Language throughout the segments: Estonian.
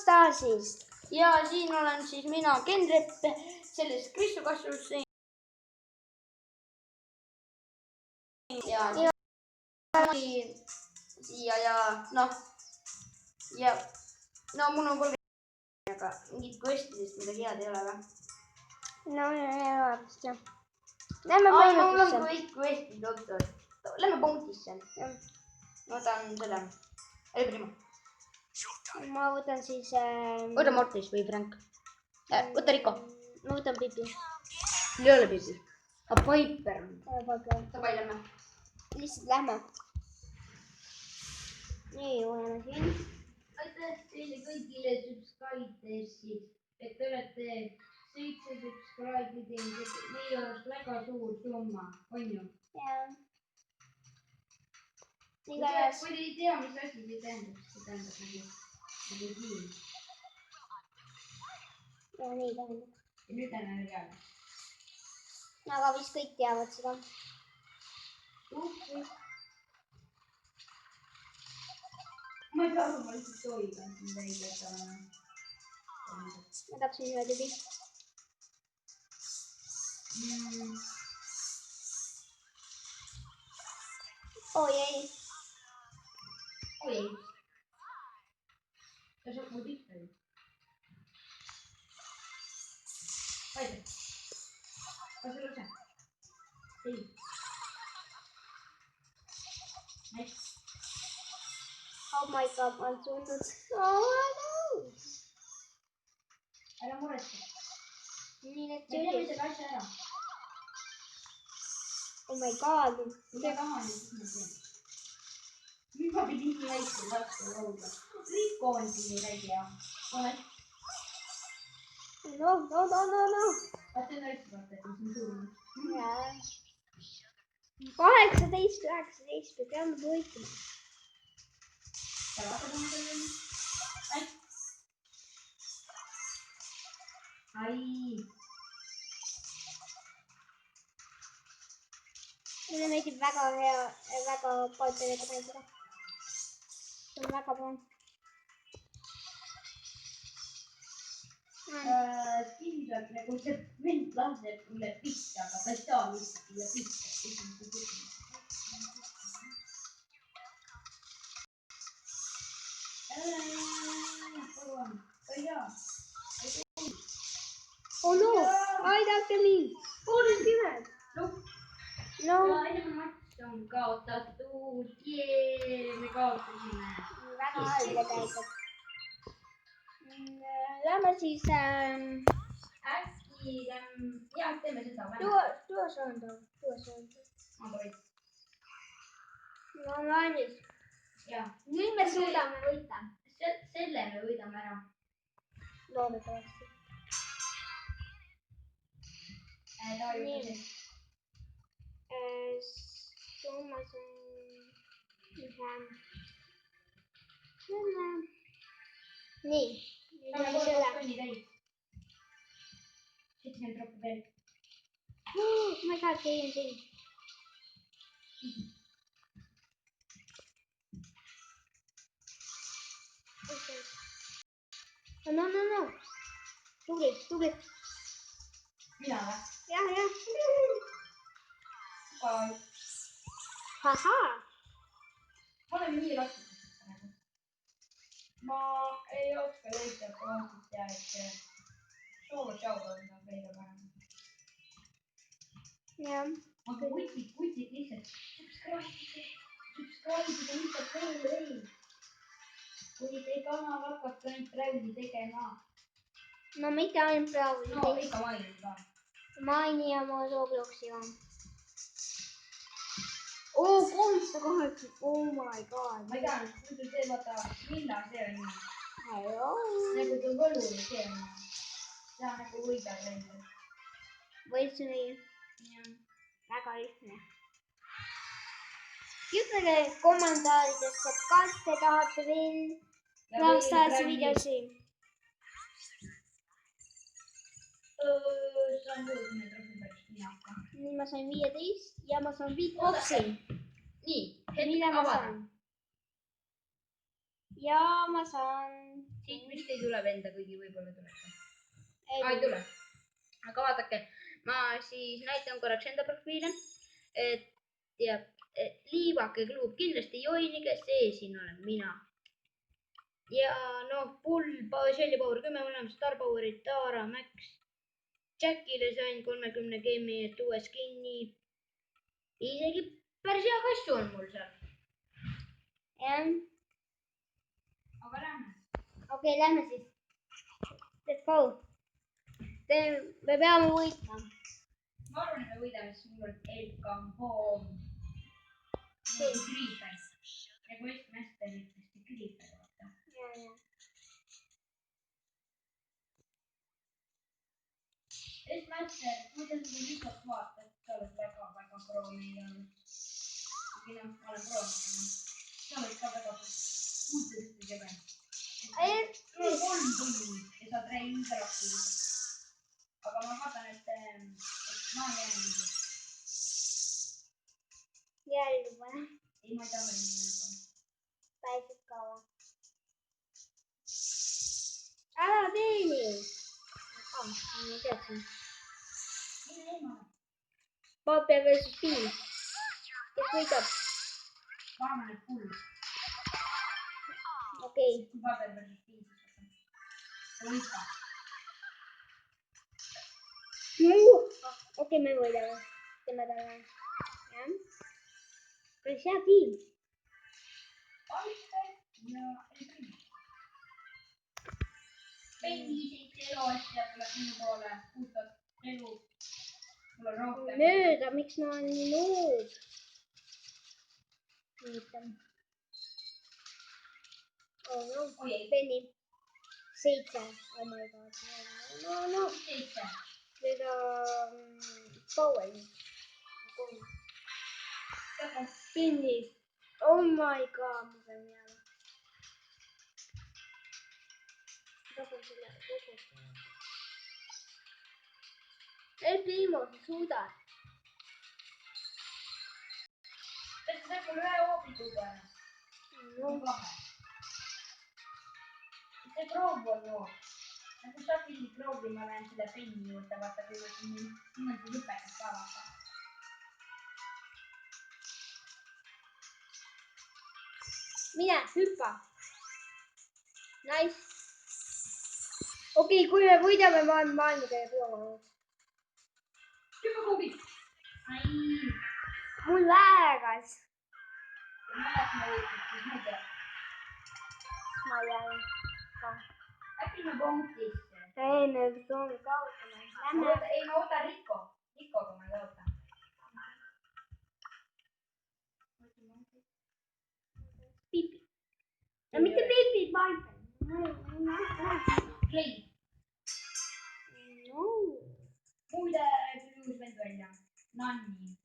Starsist. Ja siin olen siis mina, Kenrep, selles Kristukassus. Ja siia ja noh. Ja no mul on 3 aga mingid questidest midagi head ei ole või? No ei ole vist jah. Lähme mul on bounty'sse. kõik questid otsad. Lähme bounty'sse. Ma võtan selle. Ma võtan siis... Võta Mortis või Frank. Võta Rico. Ma võtan Pipi. Ei ole Pipi. Aga Piper. Davai, lähme. Lihtsalt lähme. Nii, oleme siin. Aitäh teile kõigile subscribe'idest, et te olete 7 subscribe'i teinud, et meie oleks väga suur summa, on ju? Jaa. Kui te ei tea, mis asi see tähendab nagu siin. Ja nii tähendab. Ja nüüd lähme peale. Aga vist kõik teavad seda. Ma ei saa aru, ma lihtsalt soovigan siin täis jätama. Ma tapsin ühe tübi. Oi ei. Oi ei. Ta saab mul pihta ju. Aitäh. Kas see lase? Ei. Nice. Oh my god, ma olen tundnud. Oh no! Ära muretse. Nii need Me teeme tüdid. selle asja ära. Oh my god. Kui ma tahan, siis ma teen. Nüüd ma pidin nii väikse laske lauda. Rico on siin nii väike ja. Ole. No. Vaata see väikse vaata, et mis on suur. Jaa. 18, 19, me peame võitma. Ja vaata, kui ma selle... Ai. Mulle meeldib väga Piperidega mängida. See on väga põnev. Kindlalt nagu see vend laseb mulle pihta, aga ta ei saa lihtsalt mulle pihta. Palun, ta ei saa. Oh no, aidake mind. 30. No. Ja esimene matš on kaotatud. Jee, me kaotasime. Väga halb tegelikult. Lähme siis... Äkki, jah, teeme seda. Tuo suundav. Ma tohin. No on valmis. Jah. Nüüd me suudame võita. Selle me võidame ära. Loodetavasti. Nii. Summas on... Nii. Saame kohe 2 tonni täis. 70 troppi veel. Oh my god, keegi on siin. No. Tubli. Mina või? Jah. Bye. Haha. Ma olen nii raskustest praegu. Ma ei oska leida kohtist ja et suur showdown on kõige parem. Jah. Aga kutid lihtsalt subscribe'ida lihtsalt veel. Kui te kanal hakkate ainult bräusi tegema. No mitte ainult bräusi. No ikka maini ka. Maini ja ma Robloxi ka. Oh, 308. Oh my god. Ma ei tea, kui see vaata, millal see on nii. Hello. Nagu ta võluli see on nii. See on nagu võidab rendi. Võitsu nii. Jah. Väga lihtne. Ütlege kommentaaridesse, kas te tahate veel Starsi videosi. Saan 60 troffi pärast nii hakka. Nii ma sain 15 ja ma saan beatboxi. Nii, Mille ma saan? Ja ma saan siit vist ei tule venda, kuigi võib-olla tuleb. ei Ei tule. Aga vaadake, ma siis näitan korraks enda profiile. Et ja liivake klub kindlasti joinige, see siin olen mina. Ja noh, Pull, Shelly Power 10 mõlemad, Star Powerid, Tara, Max. Jackile sain 30 game'i eest uue skinni. Isegi päris hea kassu on mul seal. jah. Aga lähme. Okei, lähme siis. Let's go. Me peame võitma. Ma arvan, et me võidame, sest mul on Elkam Home. Mul on Creeper. Ja kui Westmasterit vist Creeper vaata. Ja. Westmaster, kui sa seda videot vaatad, sa oled väga pro meil olnud. Või noh, ma olen pro. Sa oled ka väga puutusti kebe. Mul on 3 tunni ja sa treen interaktiivselt. Aga ma vaatan, et ma jään nüüd. Jälgi või? Ei, ma ei taha nüüd. Päisid kaua. Ära teeni! Ma teadsin. Mine eemale. Paapia versus Piin. Kes võidab? Ma arvan, et Pull. Okei. Kui Paapia versus Piin. Võita. Okei, me võidame. Teeme talle. Jah. Päris hea tiim. Paipper ja Elkrim. Penny 7 eluasja tuleb minu poole. Puhtad elu. Mul on rohkem. Mööda, miks ma olen nii noob? Võitan. Oh no, Penny. 7. Oh my god. No. 7. Nüüd Powell. Penny. Oh my god, ma pean jääma. Tahan selle kogusse. Primo, sa suudad. Kas sa saad mulle ühe hoobitu peale? No. See proov on noor. Nagu sa pidid proovi, ma lähen selle Penny juurde, vaata, kui ma siin niimoodi lõpetas ka vaata. Mine, hüppa. Nice. Okei, kui me võidame, ma olen maailma kõige põlema. Hüppa kuhugi. Ai. Mul läägas. Kui me oleksime võitnud, siis ma ei tea. Ma jään. Äkki me punktisse. Ei, nüüd soovime kaotama. Lähme. Ei, ma ootan Rikoga ma ei oota. Pipi. Ja mitte Pipi, vaid. Klei. No. Muide, tuli uus vend välja. Nanni.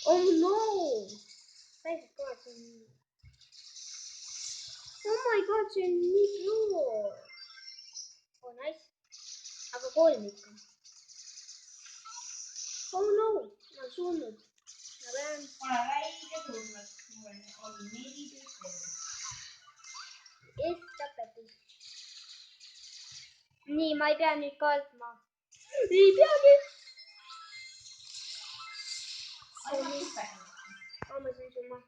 Oh no. Päiselt kohe, see on... Oh my god, see on nii pro. Oh nice. Aga kolmik. Oh no, ma olen surnud. Ma pean... Ma olen väike surnud. Mul oli 14 elu. Tapeti. Nii, ma ei pea nüüd kaotma. Ei peagi. Ai, ma super. Ma sain summa.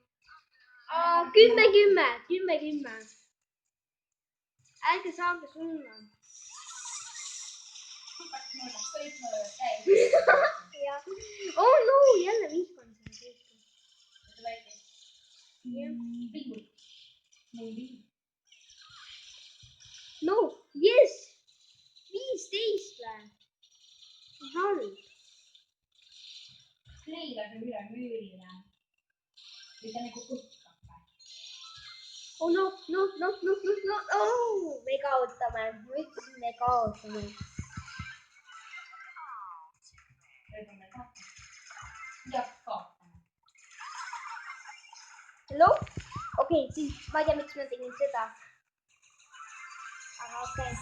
10-10. Ärge saage summa. Ja. Oh no, jälle vihkan seda kõike. No, yes. 15 või? Halb. Kleila see üle müürile. Või ta nagu kuskab või? Oh no. Oh, me kaotame. Ma ütlesin, me kaotame. Jah, kaotame. Hello? Okei, siis ma ei tea, miks ma tegin seda. Aga okei.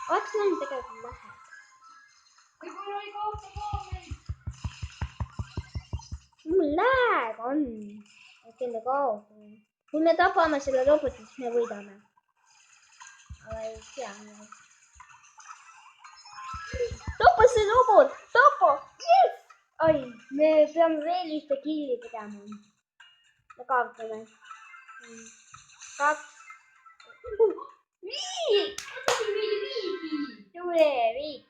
Oleks näinud tegelikult lähe. Võib-olla ei kaota ka meid. Mul lääg on. okei, me kaotame. kui me tapame selle roboti, siis me võidame. aga ei tea. tapa see robot, tapa, yes! ai, me peame veel ühte killi tegema. me kaotame. 2. Viik! tule, Viik.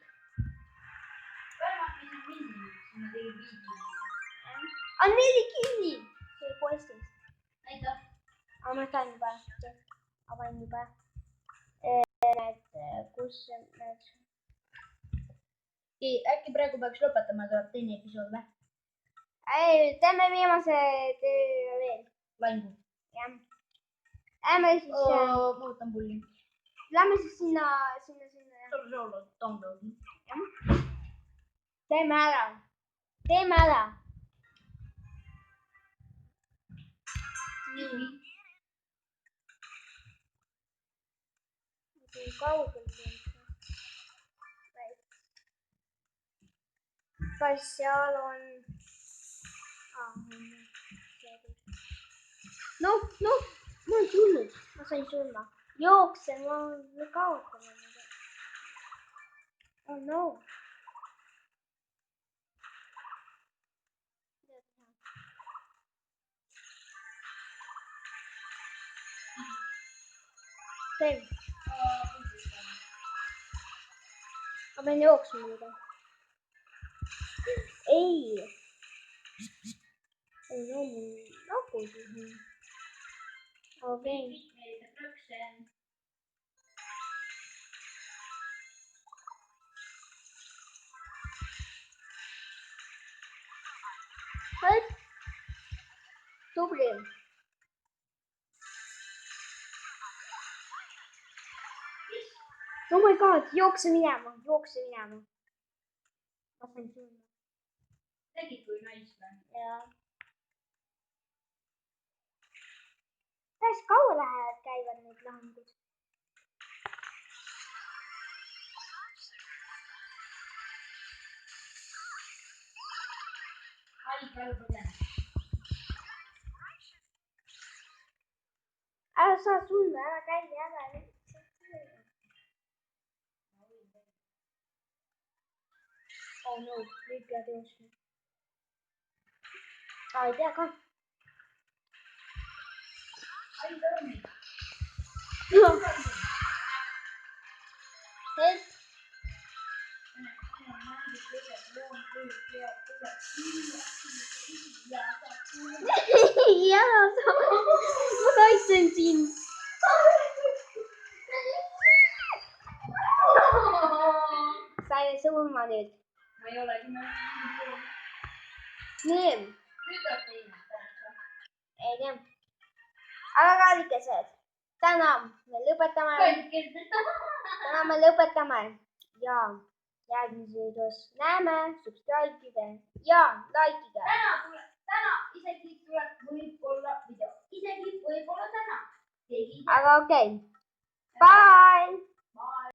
on 4 killi. see postis. aga ma saan juba. avan juba. näed, kus need. äkki praegu peaks lõpetama, tuleb teine episood või? teeme viimase töö veel. Laingu. jah. Lähme siis. ma võtan pulli. Lähme siis sinna. Solo downloadi. teeme ära. nii. kui kaugel see on? kas seal on? noh, ma olen tulnud, ma sain surma. jookse, ma kaotan. oh no. teeme. ma pean jooksma muidu. ei no mul nokkud. okei. tubli. oh my god, jookse minema. ma sain surma. tegid kui nice või? jaa. päris kaua käivad need lahingud. ära saa surma, ära käi ära. oh no, nüüd pead jooksma. ei tea ka. hetk. jaa, ma kaitsen sind. sain surma nüüd. ma ei olegi nii. nüüd tuleb teine. ei tea. aga kaalikesed, täna me lõpetame ja järgmises videos näeme, subscribe'ige ja like'ige. täna isegi tuleb võib-olla video. isegi võib-olla täna. aga okei. Bye! Bye!